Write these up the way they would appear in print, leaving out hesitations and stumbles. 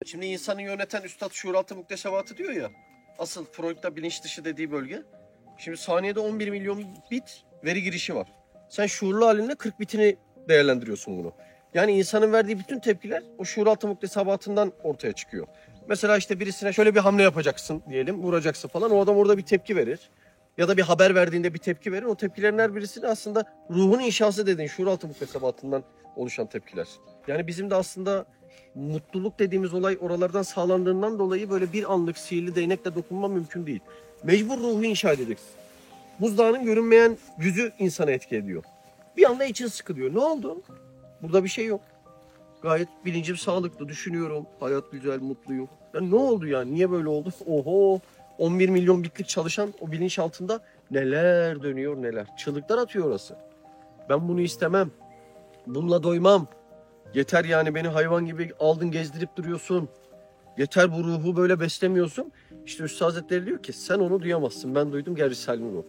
Şimdi insanı yöneten üstad şuuraltı muktesebatı diyor ya. Asıl Freud'da bilinç dışı dediği bölge. Şimdi saniyede 11 milyon bit veri girişi var. Sen şuurlu halinle 40 bitini değerlendiriyorsun bunu. Yani insanın verdiği bütün tepkiler o şuuraltı muktesebatından ortaya çıkıyor. Mesela işte birisine şöyle bir hamle yapacaksın diyelim, vuracaksın falan. O adam orada bir tepki verir. Ya da bir haber verdiğinde bir tepki verir. O tepkilerin her birisini aslında ruhun inşası dediğin şuuraltı muktesebatından oluşan tepkiler. Yani bizim de aslında mutluluk dediğimiz olay oralardan sağlandığından dolayı böyle bir anlık sihirli değnekle dokunma mümkün değil. Mecbur ruhu inşa edeceksin. Buzdağının görünmeyen yüzü insana etki ediyor. Bir anda için sıkılıyor. Ne oldu? Burada bir şey yok. Gayet bilincim sağlıklı, düşünüyorum. Hayat güzel, mutluyum. Ya ne oldu yani? Niye böyle oldu? Oho! 11 milyon bitlik çalışan o bilinç altında neler dönüyor neler. Çığlıklar atıyor orası. Ben bunu istemem. Bununla doymam. Yeter yani beni hayvan gibi aldın gezdirip duruyorsun. Yeter bu ruhu böyle beslemiyorsun. İşte Üstad Hazretleri diyor ki sen onu duyamazsın. Ben duydum gel Risale-i Nur.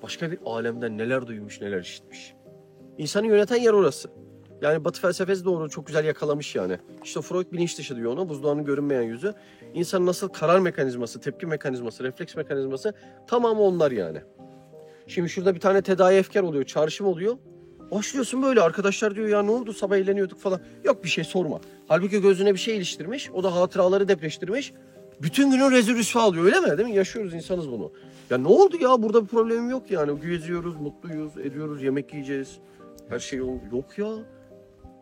Başka bir alemden neler duymuş neler işitmiş. İnsanı yöneten yer orası. Yani Batı felsefesi doğru çok güzel yakalamış yani. İşte Freud bilinç dışı diyor ona. Buzdağının görünmeyen yüzü. İnsanın nasıl karar mekanizması, tepki mekanizması, refleks mekanizması tamamı onlar yani. Şimdi şurada bir tane tedavi efkar oluyor, çağrışım oluyor. Başlıyorsun böyle arkadaşlar diyor ya ne oldu sabah eğleniyorduk falan. Yok bir şey sorma. Halbuki gözüne bir şey iliştirmiş. O da hatıraları depreştirmiş. Bütün günün rezil rüsva alıyor öyle mi? Değil mi? Yaşıyoruz insanız bunu. Ya ne oldu ya burada bir problemim yok yani. Geziyoruz, mutluyuz, ediyoruz, yemek yiyeceğiz. Her şey yok ya.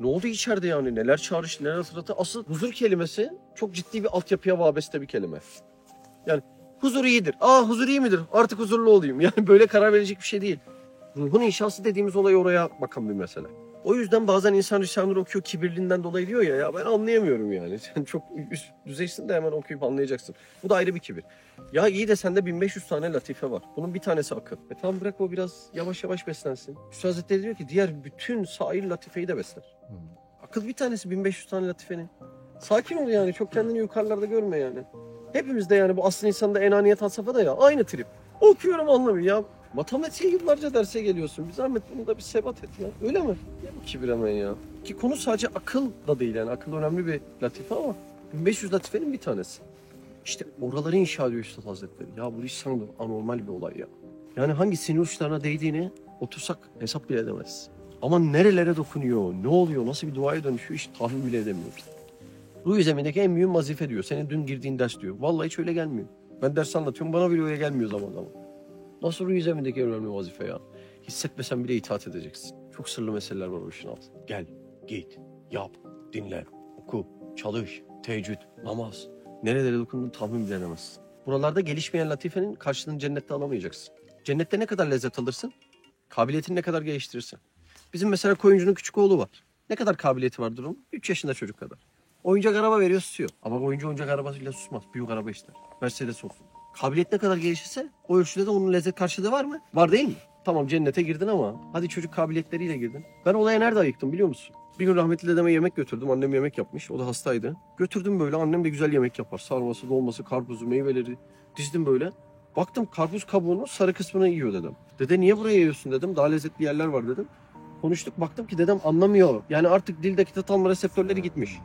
Ne oldu içeride yani? Neler çağrıştı, neler hatırlattı? Asıl huzur kelimesi çok ciddi bir altyapıya vabeste bir kelime. Yani huzur iyidir. Huzur iyi midir? Artık huzurlu olayım. Yani böyle karar verecek bir şey değil. Ruhun inşası dediğimiz olay oraya bakan bir mesele. O yüzden bazen insan Risale-i Nur okuyor kibirliğinden dolayı diyor ya ben anlayamıyorum yani. Sen çok üst düzeysin de hemen okuyup anlayacaksın. Bu da ayrı bir kibir. Ya iyi de sende 1500 tane latife var. Bunun bir tanesi akıl. Tamam bırak o biraz yavaş yavaş beslensin. Üstad Hazretleri diyor ki diğer bütün sair latifeyi de besler. Akıl bir tanesi 1500 tane latifenin. Sakin ol yani çok kendini yukarılarda görme yani. Hepimizde yani bu asıl insanda enaniyet had safhada ya aynı trip. Okuyorum anlamıyorum ya. Matematiğe yıllarca derse geliyorsun. Bir zahmet bunu da bir sebat et ya. Öyle mi? Ya bu kibir hemen ya. Ki konu sadece akıl da değil yani. Akıl önemli bir latife ama 1500 latifenin bir tanesi. İşte oraları inşa ediyor Üstad Hazretleri. Ya bu iş sanırım anormal bir olay ya. Yani hangi sinir uçlarına değdiğini otursak hesap bile edemez. Ama nerelere dokunuyor, ne oluyor, nasıl bir duaya dönüşüyor hiç tahmin bile edemiyoruz. Ruh zemindeki en büyük vazife diyor. Senin dün girdiğin ders diyor. Vallahi hiç öyle gelmiyor. Ben ders anlatıyorum bana bile öyle gelmiyor zaman zaman. Nasıl ruh zemindeki en önemli vazife ya? Hissetmesen bile itaat edeceksin. Çok sırlı meseleler var o işin altında. Gel, git, yap, dinle, oku, çalış, teheccüd, namaz. Nerelere dokunduğunu tahmin bile edemezsin. Buralarda gelişmeyen latifenin karşılığını cennette alamayacaksın. Cennette ne kadar lezzet alırsın? Kabiliyetini ne kadar geliştirirsin? Bizim mesela koyuncunun küçük oğlu var. Ne kadar kabiliyeti vardır onun? 3 yaşında çocuk kadar. Oyuncak araba veriyor susuyor. Ama oyuncak arabasıyla susmaz. Büyük araba ister. Mercedes olsun. Kabiliyet ne kadar gelişirse o ölçüde de onun lezzet karşılığı var mı? Var değil mi? Tamam cennete girdin ama hadi çocuk kabiliyetleriyle girdin. Ben olaya nerede ayıktım biliyor musun? Bir gün rahmetli dedeme yemek götürdüm. Annem yemek yapmış. O da hastaydı. Götürdüm böyle. Annem de güzel yemek yapar. Sarması, dolması, karpuzu, meyveleri dizdim böyle. Baktım karpuz kabuğunun sarı kısmını yiyor dedem. Dede niye buraya yiyorsun dedim. Daha lezzetli yerler var dedim. Konuştuk baktım ki dedem anlamıyor. Yani artık dildeki tat alma reseptörleri gitmiş.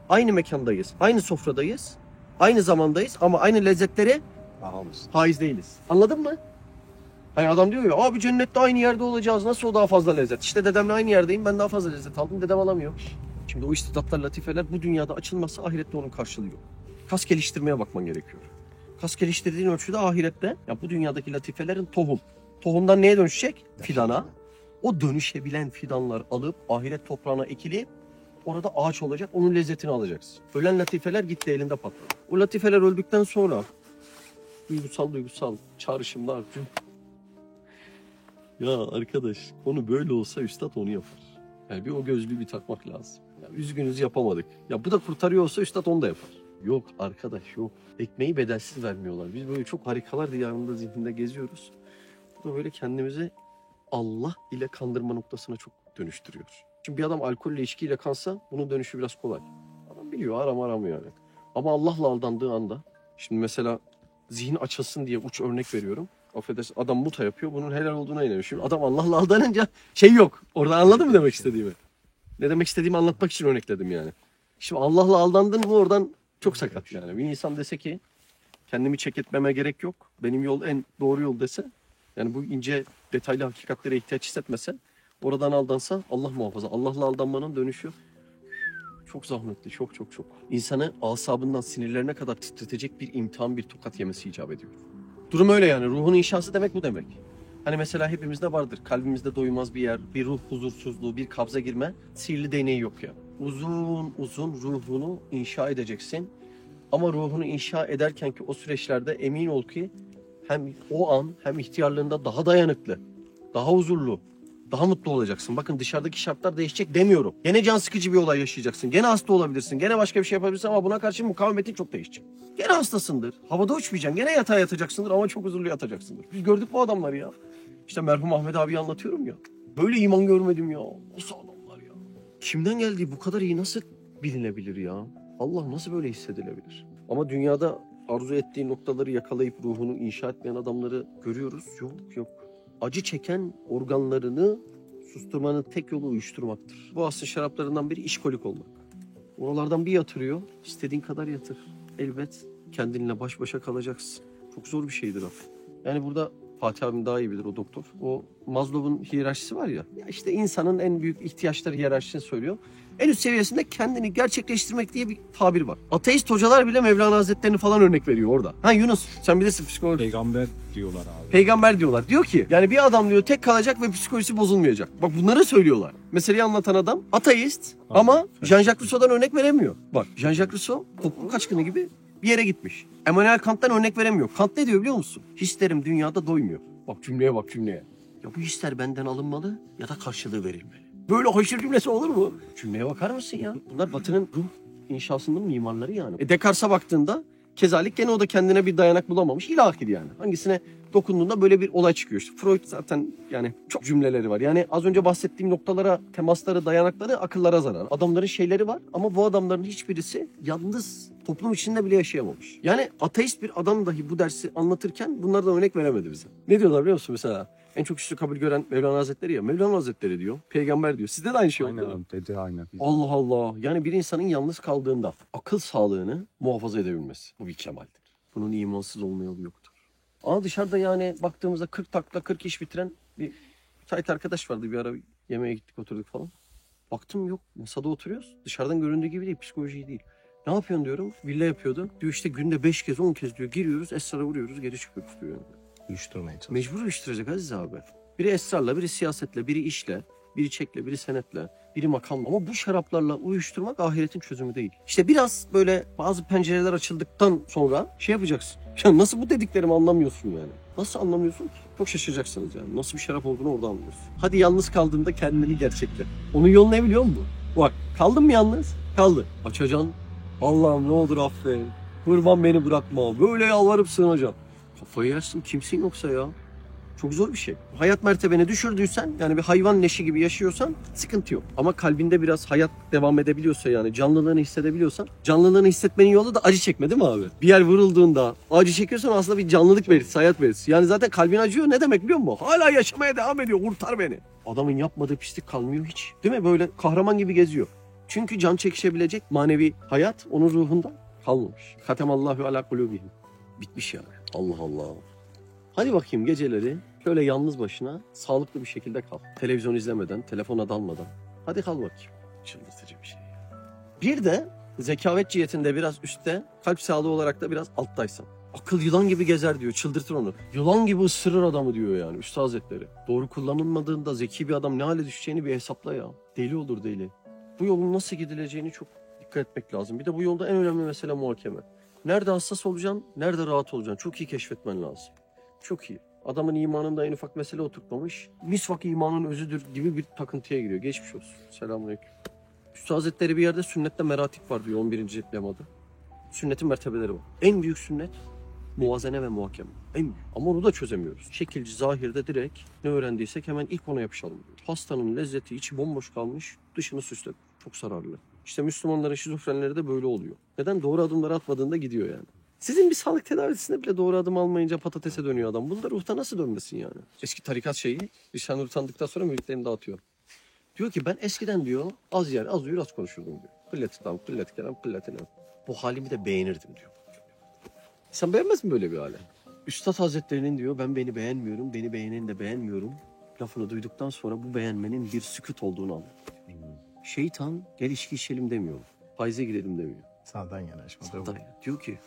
Aynı mekandayız. Aynı sofradayız. Aynı zamandayız ama aynı lezzetlere haiz değiliz. Anladın mı? Hani adam diyor ya abi cennette aynı yerde olacağız. Nasıl o daha fazla lezzet? İşte dedemle aynı yerdeyim. Ben daha fazla lezzet aldım. Dedem alamıyor. Şimdi o istidatlar, latifeler bu dünyada açılmazsa ahirette onun karşılığı yok. Kas geliştirmeye bakman gerekiyor. Kas geliştirdiğin ölçüde ahirette ya bu dünyadaki latifelerin tohum. Tohumdan neye dönüşecek? Fidana. O dönüşebilen fidanlar alıp ahiret toprağına ekilip orada ağaç olacak. Onun lezzetini alacaksın. Ölen latifeler gitti elinde patladı. O latifeler öldükten sonra duygusal çağrışımlar. Ya arkadaş konu böyle olsa üstad onu yapar. Yani bir o gözlüğü bir takmak lazım. Ya üzgünüz yapamadık. Ya bu da kurtarıyor olsa üstad onu da yapar. Yok arkadaş yok. Ekmeği bedelsiz vermiyorlar. Biz böyle çok harikalar diyarında zihninde geziyoruz. Bu da böyle kendimizi Allah ile kandırma noktasına çok dönüştürüyor. Şimdi bir adam alkolle içkiyle kansa bunun dönüşü biraz kolay. Adam biliyor aramıyor yani. Ama Allah'la aldandığı anda şimdi mesela zihin açılsın diye uç örnek veriyorum. Affedersin adam muta yapıyor bunun helal olduğuna inanıyor. Şimdi adam Allah'la aldanınca şey yok. Orada anladın mı demek istediğimi? Ne demek istediğimi anlatmak için örnekledim yani. Şimdi Allah'la aldandın mı oradan Çok sakat yani. Bir insan dese ki kendimi çek etmeme gerek yok. Benim yol en doğru yol dese. Yani bu ince detaylı hakikatlere ihtiyaç hissetmese. Oradan aldansa Allah muhafaza. Allah'la aldanmanın dönüşü çok zahmetli. Çok. İnsanı asabından sinirlerine kadar titretecek bir imtihan, bir tokat yemesi icap ediyor. Durum öyle yani. Ruhun inşası demek bu demek. Hani mesela hepimizde vardır. Kalbimizde doymaz bir yer, bir ruh huzursuzluğu, bir kabza girme. Sihirli değneği yok ya. Uzun ruhunu inşa edeceksin. Ama ruhunu inşa ederken ki o süreçlerde emin ol ki hem o an hem ihtiyarlığında daha dayanıklı, daha huzurlu, daha mutlu olacaksın. Bakın dışarıdaki şartlar değişecek demiyorum. Gene can sıkıcı bir olay yaşayacaksın. Gene hasta olabilirsin. Gene başka bir şey yapabilirsin ama buna karşı mukavemetin çok değişecek. Gene hastasındır. Havada uçmayacaksın. Gene yatağa yatacaksındır ama çok huzurlu yatacaksındır. Biz gördük bu adamları ya. İşte merhum Ahmet abi anlatıyorum ya. Böyle iman görmedim ya. Nasıl adamlar ya? Kimden geldiği bu kadar iyi nasıl bilinebilir ya? Allah nasıl böyle hissedilebilir? Ama dünyada arzu ettiği noktaları yakalayıp ruhunu inşa etmeyen adamları görüyoruz. Yok. Acı çeken organlarını susturmanın tek yolu uyuşturmaktır. Bu aslında şaraplarından biri işkolik olmak. Oralardan bir yatırıyor, istediğin kadar yatır. Elbet kendinle baş başa kalacaksın. Çok zor bir şeydir o. Yani burada Fatih abim daha iyi bilir, o doktor. O Maslow'un hiyerarşisi var ya. Ya işte insanın en büyük ihtiyaçları hiyerarşisini söylüyor. En üst seviyesinde kendini gerçekleştirmek diye bir tabir var. Ateist hocalar bile Mevlana Hazretleri'ni falan örnek veriyor orada. Ha Yunus, sen bilirsin psikoloji. Peygamber diyorlar abi. Peygamber diyorlar. Diyor ki yani bir adam diyor tek kalacak ve psikolojisi bozulmayacak. Bak bunları söylüyorlar. Meseleyi anlatan adam ateist ama Jean-Jacques Rousseau'dan örnek veremiyor. Bak Jean-Jacques Rousseau toplum kaçkını gibi bir yere gitmiş. Emmanuel Kant'tan örnek veremiyor. Kant ne diyor biliyor musun? Hislerim dünyada doymuyor. Bak cümleye bak cümleye. Ya bu hisler benden alınmalı ya da karşılığı verilmeli. Böyle haşır cümlesi olur mu? Cümleye bakar mısın ya? Bunlar Batı'nın ruh inşasının mimarları yani. Descartes'e baktığında kezalik gene o da kendine bir dayanak bulamamış. İlahi yani. Hangisine dokunduğunda böyle bir olay çıkıyor. İşte Freud zaten yani çok cümleleri var. Yani az önce bahsettiğim noktalara, temasları, dayanakları akıllara zarar. Adamların şeyleri var ama bu adamların hiçbirisi yalnız toplum içinde bile yaşayamamış. Yani ateist bir adam dahi bu dersi anlatırken bunlardan örnek veremedi bize. Ne diyorlar biliyor musun mesela? En çok üstü kabul gören Mevlana Hazretleri ya. Mevlana Hazretleri diyor. Peygamber diyor. Sizde de aynı şey Aynen oldu. abi, dedi aynen. Allah Allah. Yani bir insanın yalnız kaldığında akıl sağlığını muhafaza edebilmesi. Bu bir kemaldir. Bunun imansız olma yolu yoktur. Ama dışarıda yani baktığımızda 40 takla 40 iş bitiren bir müteahhit arkadaş vardı. Bir ara yemeğe gittik oturduk falan. Baktım yok, masada oturuyoruz. Dışarıdan göründüğü gibi değil, psikoloji değil. Ne yapıyorsun diyorum. Villa yapıyordu. Diyor işte günde 5 kez 10 kez diyor giriyoruz esrara vuruyoruz geri çıkıyoruz diyor. Uyuşturmaya çalışıyor. Mecbur uyuşturacak Aziz abi. Biri esrarla, biri siyasetle, biri işle, biri çekle, biri senetle, biri makamla. Ama bu şaraplarla uyuşturmak ahiretin çözümü değil. İşte biraz böyle bazı pencereler açıldıktan sonra şey yapacaksın. Ya nasıl bu dediklerimi anlamıyorsun yani? Nasıl anlamıyorsun ki? Çok şaşıracaksınız yani. Nasıl bir şarap olduğunu orada anlıyorsun. Hadi yalnız kaldığında kendini gerçekle. Onun yolu ne biliyor musun? Bak kaldın mı yalnız? Kaldı. Açacaksın. Allah'ım ne olur affet. Kurban beni bırakma. Böyle yalvarıp sığınacağım. Kafayı yersin kimsin yoksa ya. Çok zor bir şey. Hayat mertebeni düşürdüysen yani bir hayvan leşi gibi yaşıyorsan sıkıntı yok. Ama kalbinde biraz hayat devam edebiliyorsa yani canlılığını hissedebiliyorsan canlılığını hissetmenin yolu da acı çekme değil mi abi? Bir yer vurulduğunda acı çekiyorsan aslında bir canlılık verisi, hayat verisi. Yani zaten kalbin acıyor ne demek biliyor musun? Hala yaşamaya devam ediyor kurtar beni. Adamın yapmadığı pislik kalmıyor hiç. Değil mi? Böyle kahraman gibi geziyor. Çünkü can çekişebilecek manevi hayat onun ruhunda kalmamış. Katemallahu ala kulubihim. Bitmiş yani. Allah Allah. Hadi bakayım geceleri şöyle yalnız başına sağlıklı bir şekilde kal. Televizyon izlemeden, telefona dalmadan. Hadi kal bakayım. Çıldırtıcı bir şey. Bir de zekavet cihetinde biraz üstte, kalp sağlığı olarak da biraz alttaysan. Akıl yılan gibi gezer diyor, çıldırtır onu. Yılan gibi ısırır adamı diyor yani Üstad Hazretleri. Doğru kullanılmadığında zeki bir adam ne hale düşeceğini bir hesapla ya. Deli olur deli. Bu yolun nasıl gidileceğini çok dikkat etmek lazım. Bir de bu yolda en önemli mesele muhakeme. Nerede hassas olacaksın, nerede rahat olacaksın çok iyi keşfetmen lazım. Çok iyi. Adamın imanında en ufak mesele oturtmamış. Misvak imanın özüdür gibi bir takıntıya giriyor. Geçmiş olsun. Selamünaleyküm. Üstad Hazretleri bir yerde sünnette meratip var diyor 11. lemada. Sünnetin mertebeleri var. En büyük sünnet muvazene ve muhakeme. En büyük. Ama onu da çözemiyoruz. Şekilci zahirde direkt ne öğrendiysek hemen ilk ona yapışalım diyor. Hastanın lezzeti içi bomboş kalmış, dışını süsledi. Çok zararlı. İşte Müslümanların şizofrenleri de böyle oluyor. Neden? Doğru adımları atmadığında gidiyor yani. Sizin bir sağlık tedavisinde bile doğru adım almayınca patatese dönüyor adam. Bunda ruhta nasıl dönmesin yani? Eski tarikat şeyi, Risale-i Nur tanıdıktan sonra müritlerini dağıtıyor. Diyor ki ben eskiden diyor az yer, az uyur, az konuşurdum diyor. Kıllet-i tam, kıllet-i kelam, kıllet-i nem. bu halimi de beğenirdim diyor. Sen beğenmez mi böyle bir hali? Üstad Hazretleri'nin diyor ben beni beğenmiyorum, beni beğeneni de beğenmiyorum. Lafını duyduktan sonra bu beğenmenin bir sükût olduğunu anlıyor. Şeytan gel içki içelim demiyor. Faize girelim demiyor. Sağdan yanaşma. Sağdan diyor ki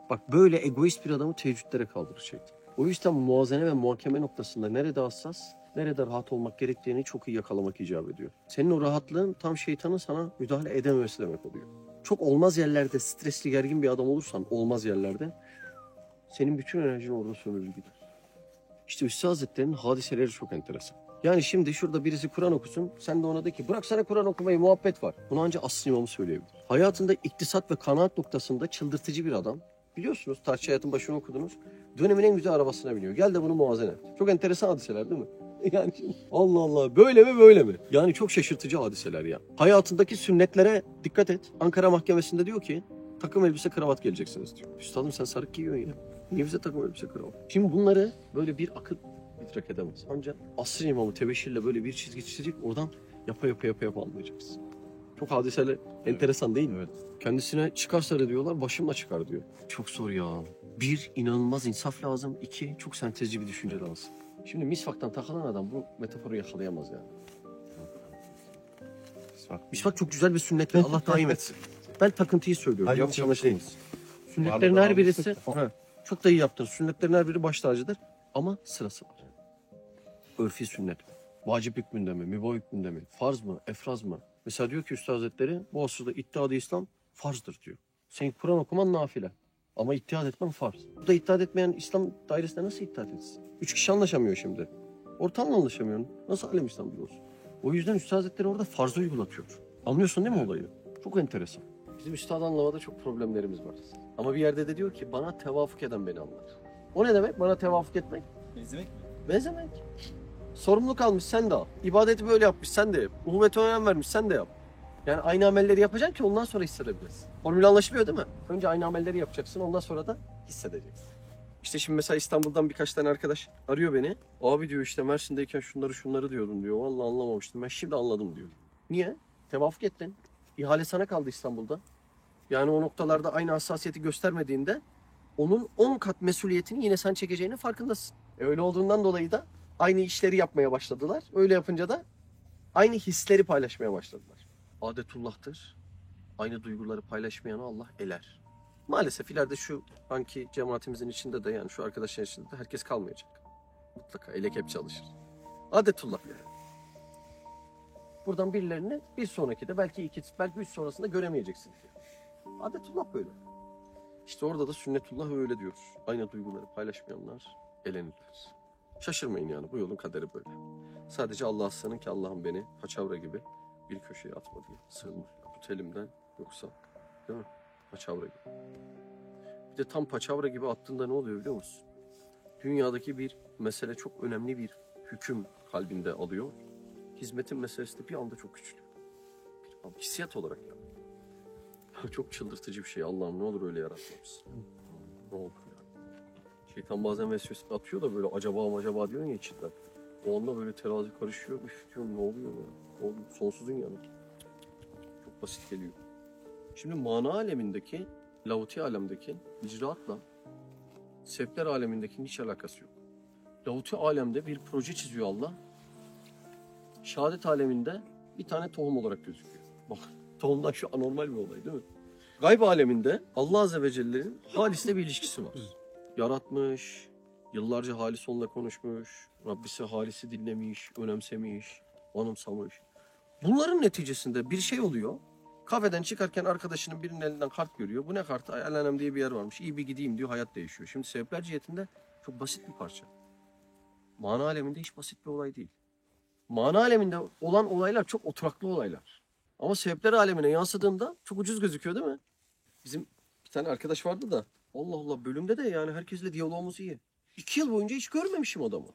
bak böyle egoist bir adamı teheccüdlere kaldırır şeytan. O yüzden muazene ve muhakeme noktasında nerede hassas, nerede rahat olmak gerektiğini çok iyi yakalamak icap ediyor. Senin o rahatlığın tam şeytanın sana müdahale edememesi demek oluyor. Çok olmaz yerlerde stresli gergin bir adam olursan olmaz yerlerde senin bütün enerjin orada sömürür gider. İşte Üstad Hazretleri'nin hadiseleri çok enteresan. Yani şimdi şurada birisi Kur'an okusun, sen de ona de ki bıraksana Kur'an okumayı, muhabbet var. Bunu ancak asıl imamı söyleyebilir. Hayatında iktisat ve kanaat noktasında çıldırtıcı bir adam. Biliyorsunuz, Tarçı Hayat'ın başını okudunuz. Dönemin en güzel arabasına biniyor. Gel de bunu muazene et. Çok enteresan hadiseler değil mi? Yani şimdi, Allah Allah böyle mi böyle mi? Yani çok şaşırtıcı hadiseler ya. Hayatındaki sünnetlere dikkat et. Ankara Mahkemesi'nde diyor ki takım elbise kravat geleceksiniz diyor. Üstadım sen sarık giyiyorsun ya. Niye bize takım elbise kravat? Şimdi bunları böyle bir akıl idrak edemez. Ancak asr imamı tebeşirle böyle bir çizgi çizecek oradan yapa anlayacaksın. Çok hadiseler enteresan değil mi? Evet. Kendisine çıkar sarı diyorlar, başımla çıkar diyor. Çok zor ya. Bir, inanılmaz insaf lazım. İki, çok sentezci bir düşünce lazım. Şimdi misvaktan takılan adam bu metaforu yakalayamaz yani. Misvak çok güzel bir sünnet ve Allah daim etsin. Ben takıntıyı söylüyorum. Hayır, Yanlış yok, anlaşılmasın. Sünnetlerin her birisi... Ha, çok da iyi yaptın. Sünnetlerin her biri baş tacıdır. Ama sırası var. Örfi sünnet. Vacip hükmünde mi? Mübah hükmünde mi? Farz mı? Efraz mı? Mesela diyor ki Üstad Hazretleri bu asırda İttihat-ı İslam farzdır diyor. Senin Kur'an okuman nafile. Ama ittihad etmen farz. Bu da ittihad etmeyen İslam dairesinde nasıl ittihad etsin? 3 kişi anlaşamıyor şimdi. Ortamla anlaşamıyor. Nasıl alem İslam olsun? O yüzden Üstad Hazretleri orada farzı uygulatıyor. Anlıyorsun değil mi olayı? Çok enteresan. Bizim üstad anlamada çok problemlerimiz var. Ama bir yerde de diyor ki bana tevafuk eden beni anlar. O ne demek? Bana tevafuk etmek? Benzemek mi? Benzemek. Sorumluluk almış sen de al. İbadeti böyle yapmış sen de yap. Uhuvvete önem vermiş sen de yap. Yani aynı amelleri yapacaksın ki ondan sonra hissedebilirsin. Formül anlaşılıyor değil mi? Önce aynı amelleri yapacaksın ondan sonra da hissedeceksin. İşte şimdi mesela İstanbul'dan birkaç tane arkadaş arıyor beni. Abi diyor işte Mersin'deyken şunları diyordum diyor. Vallahi anlamamıştım ben şimdi anladım diyor. Niye? Tevafuk ettin. İhale sana kaldı İstanbul'da. Yani o noktalarda aynı hassasiyeti göstermediğinde onun 10 kat mesuliyetini yine sen çekeceğinin farkındasın. Öyle olduğundan dolayı da aynı işleri yapmaya başladılar. Öyle yapınca da aynı hisleri paylaşmaya başladılar. Adetullah'tır. Aynı duyguları paylaşmayanı Allah eler. Maalesef ileride şu anki cemaatimizin içinde de yani şu arkadaşların içinde de herkes kalmayacak. Mutlaka elek hep çalışır. Adetullah yani. Buradan birilerini bir sonraki de belki üç sonrasında göremeyeceksiniz. Adetullah böyle. İşte orada da sünnetullah öyle diyoruz. Aynı duyguları paylaşmayanlar elenirler. Şaşırmayın yani bu yolun kaderi böyle. Sadece Allah'a sığının ki Allah'ım beni paçavra gibi bir köşeye atma diye sığınma. Tut elimden yoksa değil mi? Paçavra gibi. Bir de tam paçavra gibi attığında ne oluyor biliyor musun? Dünyadaki bir mesele çok önemli bir hüküm kalbinde alıyor. Hizmetin meselesi de bir anda çok küçülüyor. Bir anda, hissiyat olarak yani. Çok çıldırtıcı bir şey. Allah'ım ne olur öyle yaratmamız. Ne olur yani. Şeytan bazen vesvese atıyor da böyle acaba diyorsun ya içinden. O anda böyle terazi karışıyor. Üf diyorum ne oluyor ya? Ne oluyor? Sonsuzun yanı. Çok basit geliyor. Şimdi mana alemindeki, lahuti alemdeki icraatla sevkler alemindeki hiç alakası yok. Lahuti alemde bir proje çiziyor Allah. Şehadet aleminde bir tane tohum olarak gözüküyor. Bak tohumdan şu anormal bir olay değil mi? Gayb aleminde Allah Azze ve Celle'nin Halis'le bir ilişkisi var. Yaratmış, yıllarca Halis onunla konuşmuş, Rabbisi Halis'i dinlemiş, önemsemiş, anımsamış. Bunların neticesinde bir şey oluyor. Kafeden çıkarken arkadaşının birinin elinden kart görüyor. Bu ne kartı? Alanem diye bir yer varmış. İyi bir gideyim diyor, hayat değişiyor. Şimdi sebepler cihetinde çok basit bir parça. Mana aleminde hiç basit bir olay değil. Mana aleminde olan olaylar çok oturaklı olaylar. Ama sebepler alemine yansıdığında çok ucuz gözüküyor değil mi? Bizim bir tane arkadaş vardı da Allah Allah bölümde de yani herkesle diyalogumuz iyi. 2 yıl boyunca hiç görmemişim adamı.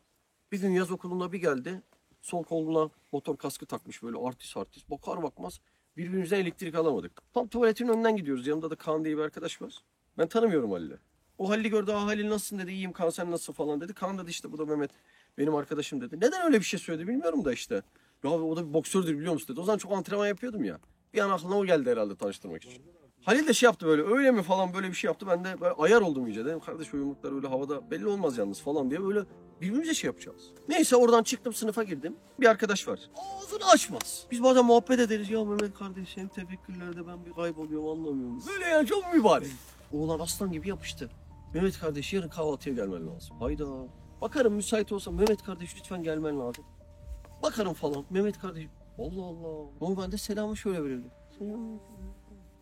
Bir gün yaz okulunda bir geldi. Sol koluna motor kaskı takmış böyle artist. Bakar bakmaz birbirimizden elektrik alamadık. Tam tuvaletin önünden gidiyoruz. Yanımda da Kaan diye bir arkadaş var. Ben tanımıyorum Halil'i. O Halil'i gördü. Halil nasılsın dedi. İyiyim Kaan sen nasılsın falan dedi. Kaan dedi işte bu da Mehmet. Benim arkadaşım dedi. Neden öyle bir şey söyledi bilmiyorum da işte. Ya o da bir boksördür biliyor musun dedi. O zaman çok antrenman yapıyordum ya. Bir an aklına o geldi herhalde tanıştırmak için. Halil de şey yaptı böyle, öyle mi falan böyle bir şey yaptı. Ben de böyle ayar oldum iyice. Dedim kardeş o yumruklar öyle havada belli olmaz yalnız falan diye böyle birbirimize şey yapacağız. Neyse oradan çıktım, sınıfa girdim. Bir arkadaş var. Ağzını açmaz. Biz bazen muhabbet ederiz. Ya Mehmet kardeş senin tefekkürlerde ben bir kayboluyorum, anlamıyorum. Böyle yani çok mübarek. Oğlan aslan gibi yapıştı. Mehmet kardeş yarın kahvaltıya gelmen lazım. Hayda. Bakarım müsait olsam Mehmet kardeş lütfen gelmen lazım. Bakarım falan. Mehmet kardeş. Allah Allah. Normalde selamı şöyle verirdim.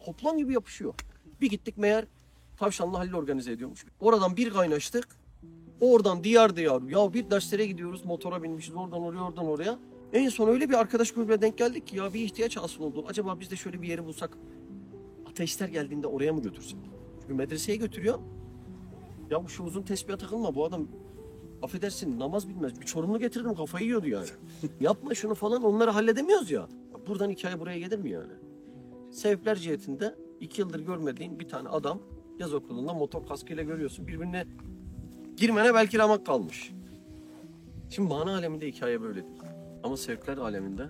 Toplam gibi yapışıyor. Bir gittik meğer Tavşanlı Halil organize ediyormuş. Oradan bir kaynaştık. Oradan diyar diyar. Ya bir derslere gidiyoruz. Motora binmişiz. Oradan oraya oradan oraya. En son öyle bir arkadaş grubuna denk geldik ki ya bir ihtiyaç hasıl oldu. Acaba biz de şöyle bir yeri bulsak. Ateistler geldiğinde oraya mı götürsek? Çünkü medreseye götürüyor. Ya bu şu uzun tesbihe takılma. Bu adam affedersin namaz bilmez. Bir Çorumlu getirdim kafayı yiyordu yani. Yapma şunu falan, onları halledemiyoruz ya. Buradan hikaye buraya gelir mi yani? Sebepler cihetinde 2 yıldır görmediğin bir tane adam yaz okulunda motor kaskıyla görüyorsun. Birbirine girmene belki ramak kalmış. Şimdi mana aleminde hikaye böyle değil. Ama sevkler aleminde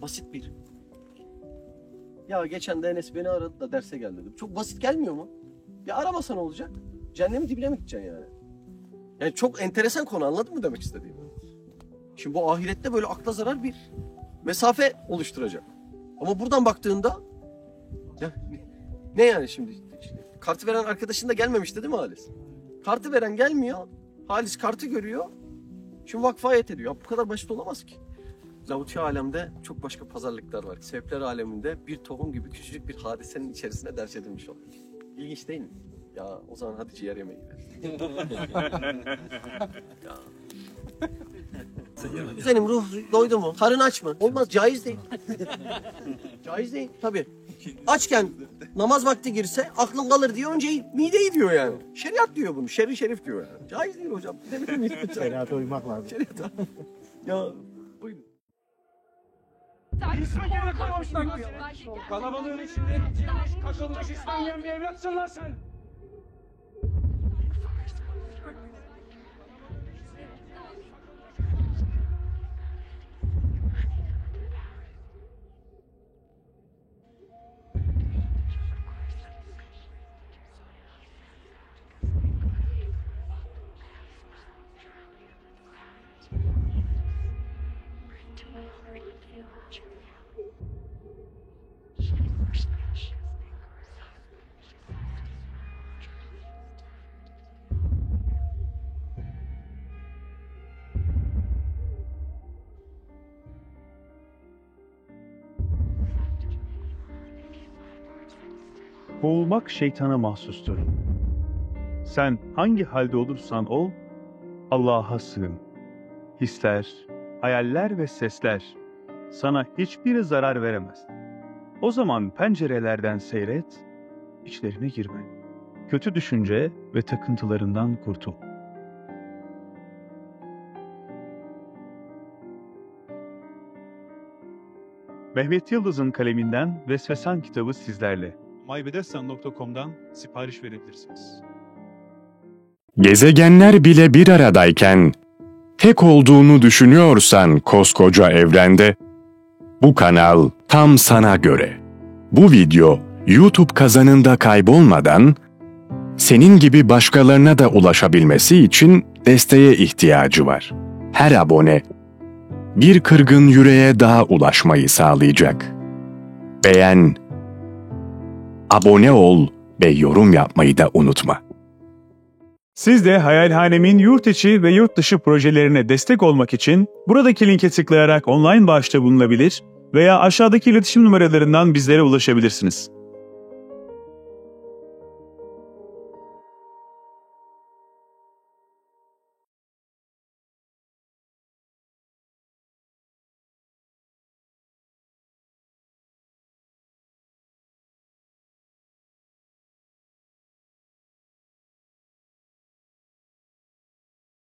basit bir. Ya geçen de Enes beni aradı da derse gel dedim. Çok basit gelmiyor mu? Ya aramasa ne olacak? Cehennemin dibine mi gideceksin yani? Yani çok enteresan konu, anladın mı demek istediğimi? Şimdi bu ahirette böyle akla zarar bir mesafe oluşturacak. Ama buradan baktığında ya, ne yani şimdi? Kartı veren arkadaşın da gelmemişti değil mi Halis? Kartı veren gelmiyor. Halis kartı görüyor. Şimdi vakfa ayet ediyor. Ya bu kadar basit olamaz ki. Lavuti alemde çok başka pazarlıklar var. Sebepler aleminde bir tohum gibi küçücük bir hadisenin içerisine derc edilmiş oluyor. İlginç değil mi? Ya o zaman hadi ciğer yemeğe gidelim. Ya. Senin ruh doydu mu? Karın aç mı? Olmaz, caiz değil. Caiz değil tabii. Açken namaz vakti girse aklın kalır diye önce mideyi diyor yani. Şeriat diyor bunu. Şer'i şerif diyor yani. Caiz değil hocam. Şeriata uymak lazım. Şeriata. Ya buyurun. Kalabalığın içinde yetiştirilmiş, kakılmış İspanyol bir evlatsın lan sen! Boğulmak şeytana mahsustur. Sen hangi halde olursan ol, Allah'a sığın. Hisler, hayaller ve sesler sana hiçbir zarar veremez. O zaman pencerelerden seyret, içlerine girme. Kötü düşünce ve takıntılarından kurtul. Mehmet Yıldız'ın kaleminden Vesvesan kitabı sizlerle. mybedesan.com'dan sipariş verebilirsiniz. Gezegenler bile bir aradayken, tek olduğunu düşünüyorsan koskoca evrende, bu kanal tam sana göre. Bu video YouTube kazanında kaybolmadan, senin gibi başkalarına da ulaşabilmesi için desteğe ihtiyacı var. Her abone, bir kırgın yüreğe daha ulaşmayı sağlayacak. Beğen, abone ol ve yorum yapmayı da unutma. Siz de Hayalhanem'in yurt içi ve yurt dışı projelerine destek olmak için buradaki linke tıklayarak online bağışta bulunabilir veya aşağıdaki iletişim numaralarından bizlere ulaşabilirsiniz.